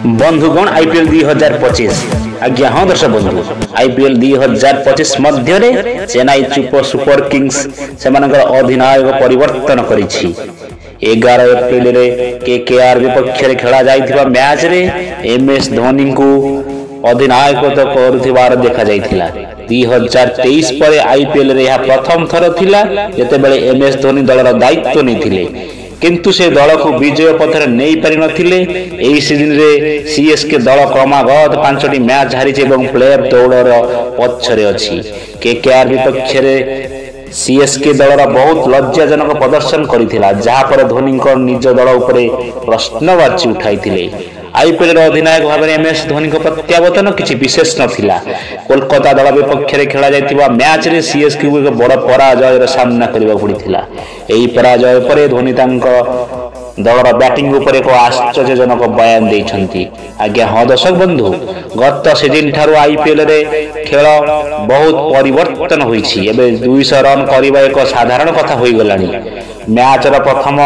बंधुगण आईपीएल 2025 आज्ञा हाँ दर्शक बंधु आईपीएल 2025 मध्य चेन्नई सुपर किंग्स से अधिनायक परिवर्तन करिछि 11 एप्रिल केकेआर विपक्ष खेला जाइथिबा मैच रे एमएस धोनी को अधिनायक करुथिबार देखा जाइथिला 2023 पर आईपीएल रे प्रथम थर थिला जेतेबेले एमएस धोनी दलर दायित्व नेथिले किंतु से दल को विजय पथर नहीं पारि नथिले। एही सीजन रे सीएसके दल क्रमागत 5टी मैच हारिछि एवं प्लेयर दौड़र पछरे अछि। केकेआर विपक्ष रे सीएसके दलर बहुत लज्जाजनक प्रदर्शन करिथिला जहा पर धोनी निज दल उपरे प्रश्नवाची उठाइथिले। आईपीएल अधिनायक भाव में एमएस धोनी प्रत्यावर्तन किसी विशेष नथिला। कोलकाता दल विपक्ष में खेला जाइतिबा मैच रे सीएसके को एक बड़ पराजयर सामना करबा पड़िथिला। एही पराजय पर धोनी दलर बैटिंग उपर एक आश्चर्यजनक बयान देइछंती। आज्ञा हाँ दर्शक बंधु गत सीजन ठारू आईपीएल रे खेल बहुत परिवर्तन होइछि। एबे 200 रन करबा एक साधारण कथा होई गलानी। मैच रा प्रथम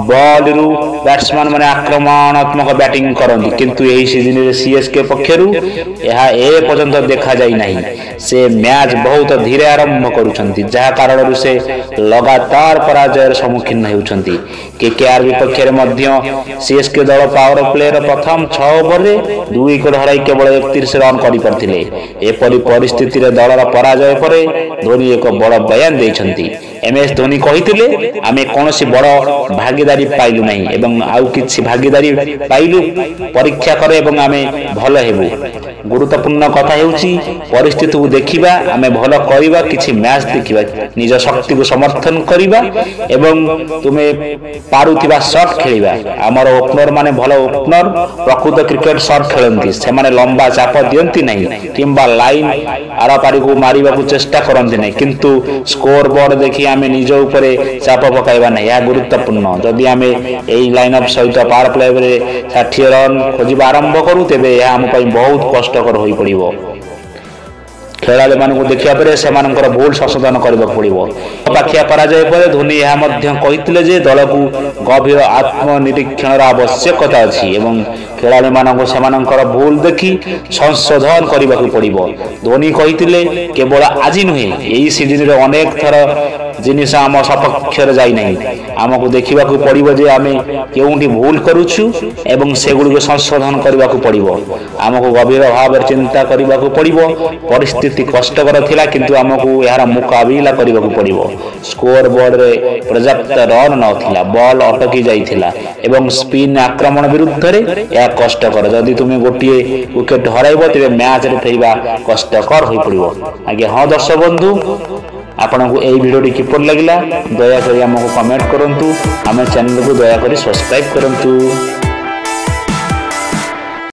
बॉल रु बैट्समैन माने आक्रमणात्मक बैटिंग करंती किंतु एही सीजन रे सीएसके पक्षरु यह ए पर्यंत देखा जाई नाही। से मैच बहुत धीरे आरंभ करूछंती जहा कारण से लगातार पराजयर सम्मुखीन हेउछंती। केकेआर विपक्ष रे मध्य सीएसके दल पावर प्ले रे प्रथम 6 ओवर रे 2 विकेट हराई केवल 31 रन करि परथिले। एपरि परिस्थिति रे दलर पराजय पर धोनी एक बड़ बयान देइछंती। एमएस धोनी कहिथिले आमे कोनोसी बड़ भागीदारी पाइलु नहीं एवं आउ किछि भागीदारी पाइलु परीक्षा करे एवं आमे भल हेबु। गुरुत्वपूर्ण कथा हेउची परिस्थिति को देखिबा आमे भल करिबा किछि मैच देखिबा निज शक्ति को समर्थन करिबा एवं तुमे पारुथिबा शॉट खेलिबा। हमर ओपनर माने भल ओपनर प्रकृत क्रिकेट शॉट खेलंती से माने लंबा चाप दियंती नहीं किंबा लाइन आरापारी को मारिबा को चेष्टा करंती नहीं किंतु स्कोर बोर्ड देखि आमे निज ऊपर चाप पकाइबा नहीं। या गुरुत्वपूर्ण जदि आमे एई लाइनअप सहित पावर प्ले रे 60 रन खोजिबा आरंभ करू तेबे या हम पई बहुत कष्टकर होई पड़िबो। खेलाड़ी मान को देखा पर से भूल संशोधन करने पड़ो। पाखिया पराजय पर धोनी यह कहते जे दल को गभीर आत्मनिरीक्षण आवश्यकता अच्छी एवं खेलाड़ी मान से भूल देखि संशोधन करने को पड़ो। धोनी कहते केवल आज नुहे यही सीजन रे अनेक थर जिनिस आम सपक्ष आमको देखा पड़ो जे आम के भूल करुचु एवं सेगुड़ी संशोधन करने को पड़ो। आमको गभीर भाव चिंता करने को पड़ो। परिस्थिति कष्टकर थिला किंतु आमको यार मुकाबिला करने को पड़ो। स्कोर बोर्ड रे पर्याप्त रन नथिला बॉल अटकी जाइथिला एवं स्पिन आक्रमण विरुद्ध रे या कष्टकर जदि तुम गोटे विकेट हराइबो तेबे मैच रे फेइबा कष्टकर होई पड़िबो। आगे हाँ दर्शक बंधु आपन को एई वीडियो किपर लगिला दया करी हमको कमेंट करंतु। आम चैनल को दया करी सब्सक्राइब करंतु।